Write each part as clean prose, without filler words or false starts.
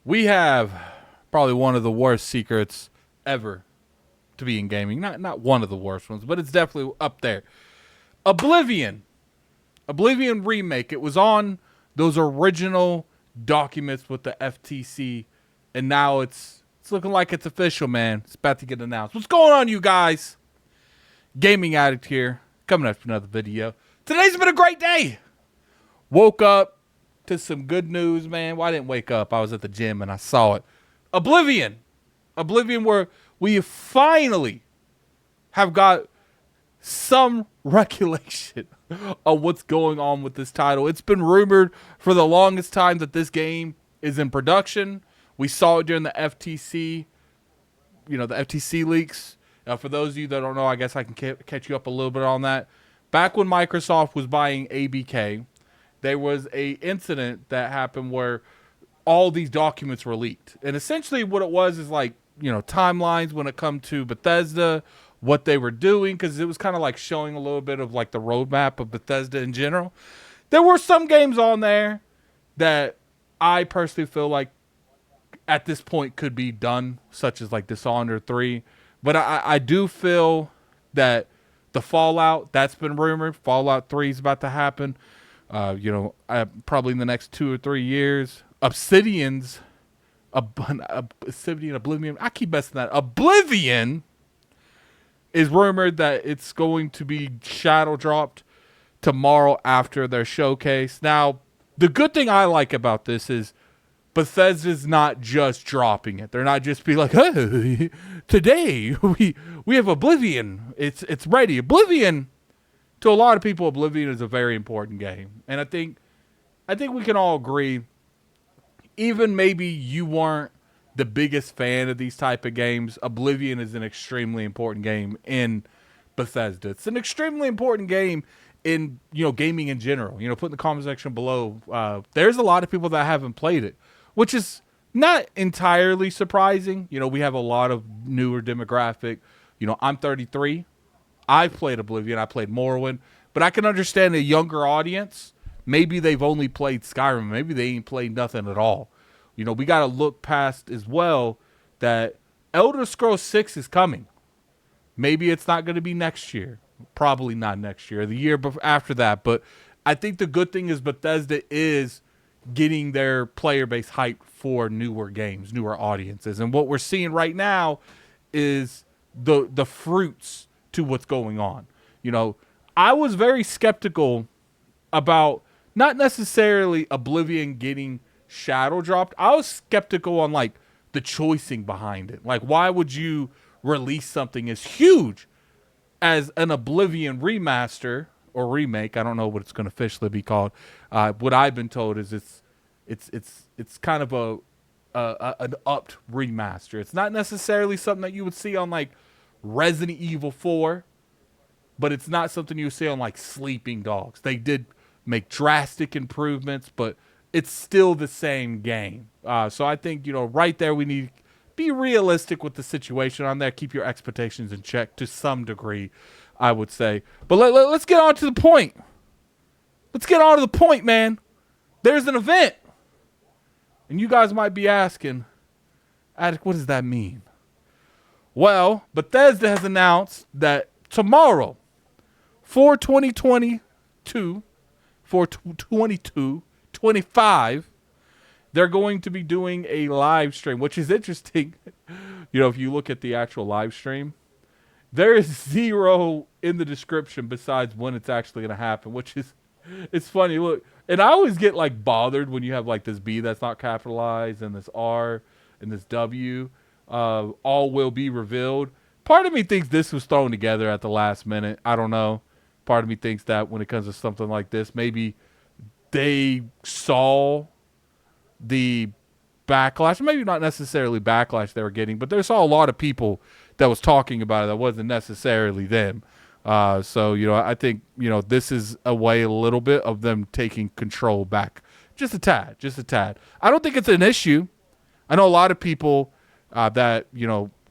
We have probably one of the worst secrets ever to be in gaming. Not one of the worst ones, but it's definitely up there. Oblivion. Oblivion Remake. It was on those original documents with the FTC, and now it's looking like it's official, man. It's about to get announced. What's going on, you guys? Gaming Addict here, coming up with another video. Today's been a great day. Woke up to some good news, man. Well, I didn't wake up. I was at the gym and I saw it. Oblivion, where we finally have got some regulation of what's going on with this title. It's been rumored for the longest time that this game is in production. We saw it during the FTC, the FTC leaks. For those of you that don't know, I guess I can catch you up a little bit on that. Back when Microsoft was buying ABK, there was a incident that happened where all these documents were leaked. And essentially what it was is like, timelines when it come to Bethesda, what they were doing, because it was kind of like showing a little bit of like the roadmap of Bethesda in general. There were some games on there that I personally feel like at this point could be done, such as like Dishonored 3. But I do feel that the Fallout, that's been rumored. Fallout 3 is about to happen. Probably in the next 2 or 3 years. Obsidian, Oblivion. I keep messing that. Oblivion is rumored that it's going to be shadow dropped tomorrow after their showcase. Now, the good thing I like about this is Bethesda's not just dropping it. They're not just be like, "Hey, today we have Oblivion. It's ready." Oblivion, to a lot of people, Oblivion is a very important game, and I think we can all agree. Even maybe you weren't the biggest fan of these type of games, Oblivion is an extremely important game in Bethesda. It's an extremely important game in gaming in general. Put in the comment section below. There's a lot of people that haven't played it, which is not entirely surprising. We have a lot of newer demographic. I'm 33. I've played Oblivion. I played Morrowind. But I can understand a younger audience. Maybe they've only played Skyrim. Maybe they ain't played nothing at all. We got to look past as well that Elder Scrolls 6 is coming. Maybe it's not going to be next year. Probably not next year. The year after that. But I think the good thing is Bethesda is getting their player base hyped for newer games, newer audiences. And what we're seeing right now is the fruits to what's going on. I was very skeptical about not necessarily Oblivion getting shadow dropped. I was skeptical on like the choicing behind it. Like, why would you release something as huge as an Oblivion remaster or remake? I don't know what it's going to officially be called. What I've been told is it's kind of an upped remaster. It's not necessarily something that you would see on like Resident Evil 4, but it's not something you would see on like Sleeping Dogs. They did make drastic improvements, but it's still the same game. So I think, right there we need to be realistic with the situation on there. Keep your expectations in check to some degree, I would say. But let's get on to the point. Let's get on to the point, man. There's an event. And you guys might be asking, Addict, what does that mean? Well, Bethesda has announced that tomorrow, for 2022, 25, they're going to be doing a live stream, which is interesting. If you look at the actual live stream, there is 0 in the description besides when it's actually going to happen, which is, it's funny. Look, and I always get like bothered when you have like this B that's not capitalized and this R and this W, all will be revealed. Part of me thinks this was thrown together at the last minute. I don't know. Part of me thinks that when it comes to something like this, maybe they saw the backlash, maybe not necessarily backlash they were getting, but they saw a lot of people that was talking about it that wasn't necessarily them. So I think, this is a way a little bit of them taking control back. Just a tad. I don't think it's an issue. I know a lot of people that,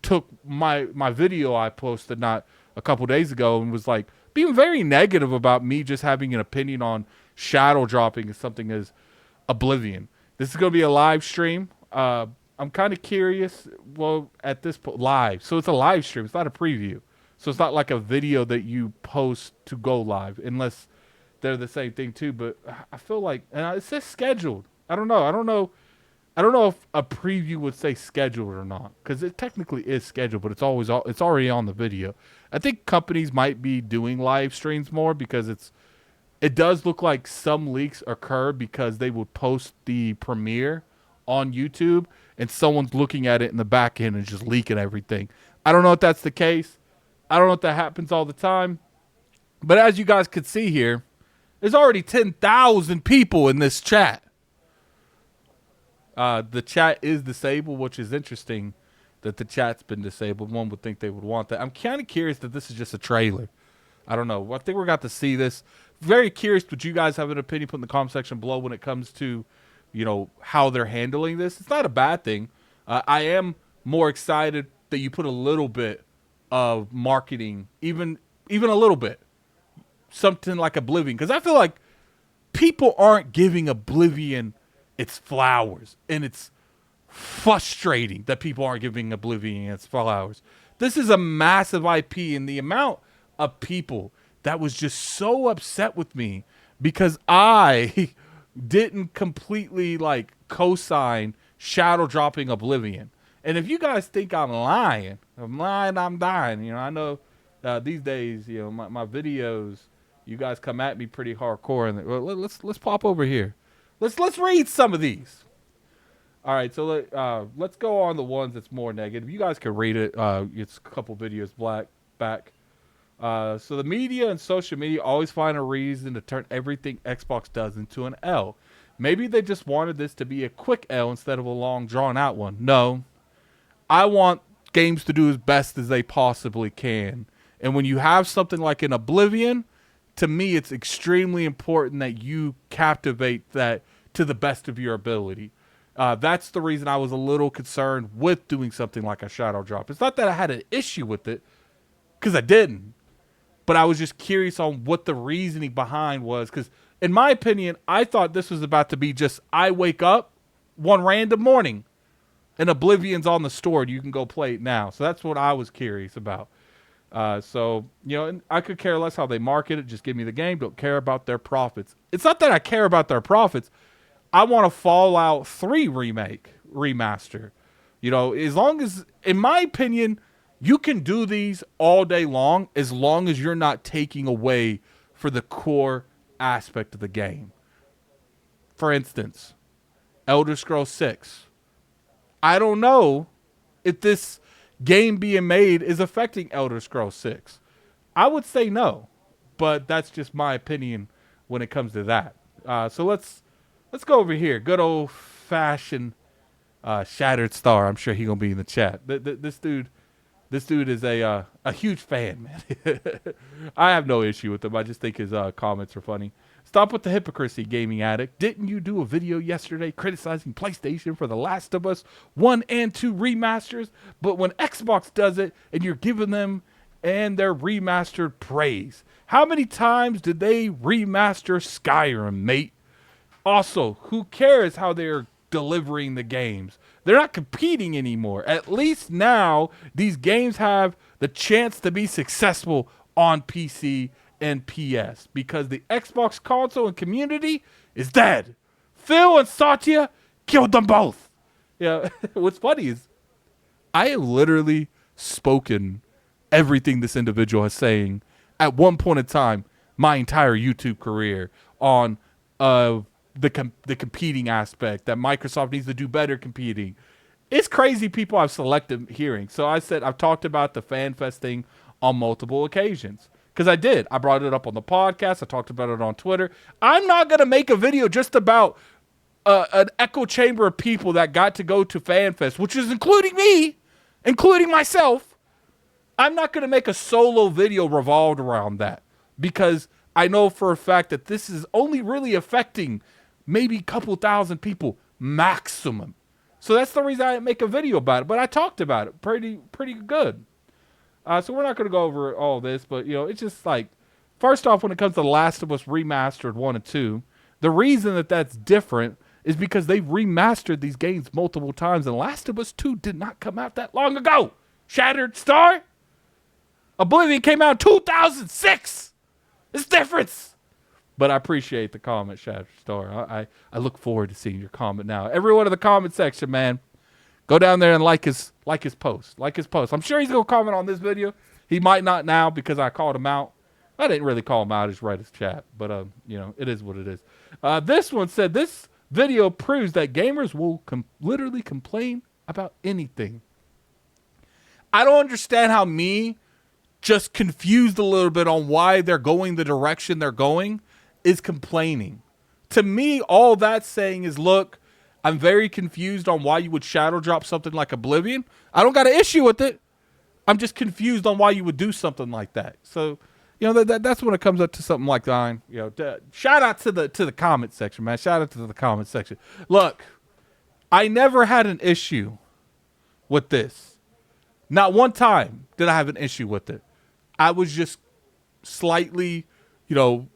took my video I posted not a couple days ago and was like being very negative about me just having an opinion on shadow dropping something as Oblivion. This is going to be a live stream. I'm kind of curious. Well, at this point, live. So it's a live stream. It's not a preview. So it's not like a video that you post to go live, unless they're the same thing too. But I feel like, and it says scheduled. I don't know. I don't know if a preview would say scheduled or not, because it technically is scheduled, but it's already on the video. I think companies might be doing live streams more because it does look like some leaks occur because they would post the premiere on YouTube and someone's looking at it in the back end and just leaking everything. I don't know if that's the case. I don't know if that happens all the time. But as you guys could see here, there's already 10,000 people in this chat. The chat is disabled, which is interesting that the chat's been disabled. One would think they would want that. I'm kind of curious that this is just a trailer. I don't know. I think we're got to see this. Very curious. Would you guys have an opinion? Put in the comment section below when it comes to, how they're handling this. It's not a bad thing. I am more excited that you put a little bit of marketing, even a little bit, something like Oblivion, because I feel like people aren't giving Oblivion its flowers, and it's frustrating that people aren't giving Oblivion its flowers. This is a massive IP, and the amount of people that was just so upset with me because I didn't completely co-sign shadow dropping Oblivion. And if you guys think I'm lying, I'm dying. I know these days, my videos, you guys come at me pretty hardcore. And let's pop over here. Let's read some of these. All right, so let's go on the ones that's more negative. You guys can read it. It's a couple videos back. So the media and social media always find a reason to turn everything Xbox does into an L. Maybe they just wanted this to be a quick L instead of a long, drawn-out one. No. I want games to do as best as they possibly can. And when you have something like an Oblivion, to me, it's extremely important that you captivate that to the best of your ability. That's the reason I was a little concerned with doing something like a shadow drop. It's not that I had an issue with it, because I didn't. But I was just curious on what the reasoning behind was. Because in my opinion, I thought this was about to be just, I wake up one random morning and Oblivion's on the store and you can go play it now. So that's what I was curious about. And I could care less how they market it. Just give me the game. Don't care about their profits. It's not that I care about their profits. I want a Fallout 3 remaster. As long as, in my opinion, you can do these all day long as long as you're not taking away for the core aspect of the game. For instance, Elder Scrolls 6. I don't know if this game being made is affecting Elder Scrolls 6. I would say no, but that's just my opinion when it comes to that. So let's go over here. Good old fashioned Shattered Star. I'm sure he's gonna be in the chat. This dude is a huge fan, man. I have no issue with him. I just think his comments are funny. Stop with the hypocrisy, Gaming Addict. Didn't you do a video yesterday criticizing PlayStation for The Last of Us 1 and 2 remasters? But when Xbox does it and you're giving them and their remastered praise. How many times did they remaster Skyrim, mate? Also, who cares how they're delivering the games? They're not competing anymore. At least now, these games have the chance to be successful on PC and PS because the Xbox console and community is dead. Phil and Satya killed them both. Yeah, what's funny is I have literally spoken everything this individual is saying at one point in time, my entire YouTube career on the competing aspect, that Microsoft needs to do better competing. It's crazy people I've selected hearing. So I said I've talked about the FanFest thing on multiple occasions. Because I did. I brought it up on the podcast. I talked about it on Twitter. I'm not going to make a video just about an echo chamber of people that got to go to FanFest, which is including me, including myself. I'm not going to make a solo video revolved around that because I know for a fact that this is only really affecting maybe a couple thousand people maximum. So that's the reason I didn't make a video about it. But I talked about it pretty good. So we're not going to go over all this, but, it's just like, first off, when it comes to The Last of Us Remastered 1 and 2, the reason that that's different is because they've remastered these games multiple times, and Last of Us 2 did not come out that long ago. Shattered Star? Oblivion came out in 2006. There's difference. But I appreciate the comment, Shattered Star. I look forward to seeing your comment now. Everyone in the comment section, man, go down there and like his post. Like his post. I'm sure he's going to comment on this video. He might not now because I called him out. I didn't really call him out. I just read his chat. But, you know, it is what it is. This one said, this video proves that gamers will literally complain about anything. I don't understand how me, just confused a little bit on why they're going the direction they're going, is complaining. To me, all that's saying is, look, I'm very confused on why you would shadow drop something like Oblivion. I don't got an issue with it. I'm just confused on why you would do something like that. So, you know, that's when it comes up to something like that. You know, shout out to the comment section, man. Shout out to the comment section. Look, I never had an issue with this. Not one time did I have an issue with it. I was just slightly, you know,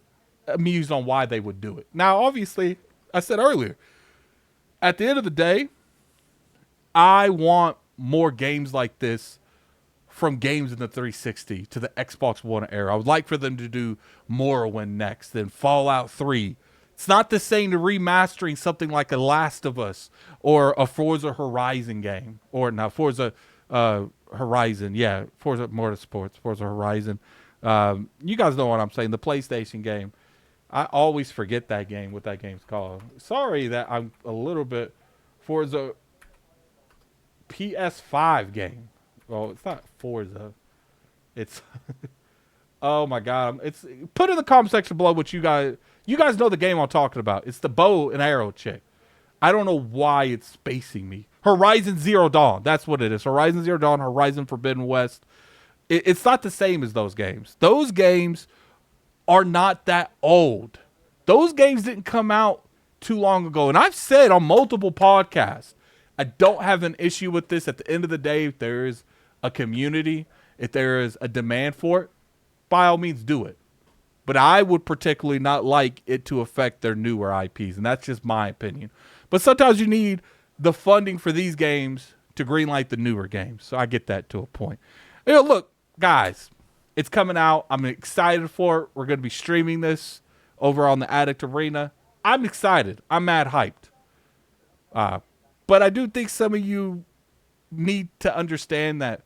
amused on why they would do it. Now, obviously, I said earlier, at the end of the day, I want more games like this from games in the 360 to the Xbox One era. I would like for them to do Morrowind next, then Fallout 3. It's not the same to remastering something like a Last of Us or a Forza Horizon game. Or now Forza Horizon. Yeah, Forza Motorsports, Forza Horizon. You guys know what I'm saying. The PlayStation game. I always forget that game, what that game's called. Sorry that I'm a little bit... Forza PS5 game. Well, it's not Forza. It's... oh my God. It's put in the comment section below what you guys know the game I'm talking about. It's the bow and arrow chick. I don't know why it's spacing me. Horizon Zero Dawn. That's what it is. Horizon Zero Dawn, Horizon Forbidden West. It's not the same as those games. Those games are not that old. Those games didn't come out too long ago. And I've said on multiple podcasts, I don't have an issue with this. At the end of the day, if there is a community, if there is a demand for it, by all means do it. But I would particularly not like it to affect their newer IPs. And that's just my opinion. But sometimes you need the funding for these games to greenlight the newer games. So I get that to a point. You know, look, guys, it's coming out. I'm excited for it. We're going to be streaming this over on the Addict Arena. I'm excited. I'm mad hyped. But I do think some of you need to understand that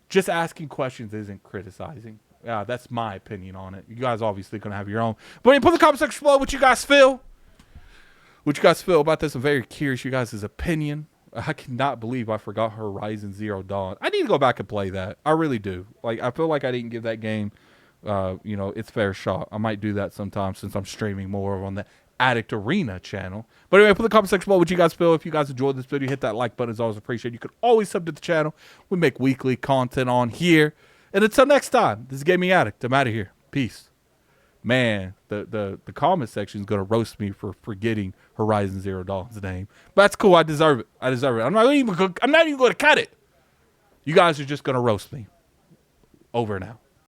just asking questions isn't criticizing. That's my opinion on it. You guys obviously going to have your own. But put in the comment section below what you guys feel. What you guys feel about this. I'm very curious you guys' opinion. I cannot believe I forgot Horizon Zero Dawn. I need to go back and play that. I really do. Like, I feel like I didn't give that game, you know, its fair shot. I might do that sometime since I'm streaming more on the Addict Arena channel. But anyway, put in the comment section below what you guys feel. If you guys enjoyed this video, hit that like button. It's always appreciated. You could always sub to the channel. We make weekly content on here. And until next time, this is Gaming Addict. I'm out of here. Peace. Man, the comment section is going to roast me for forgetting Horizon Zero Dawn's name. But that's cool. I deserve it. I deserve it. I'm not even going to cut it. You guys are just going to roast me. Over now.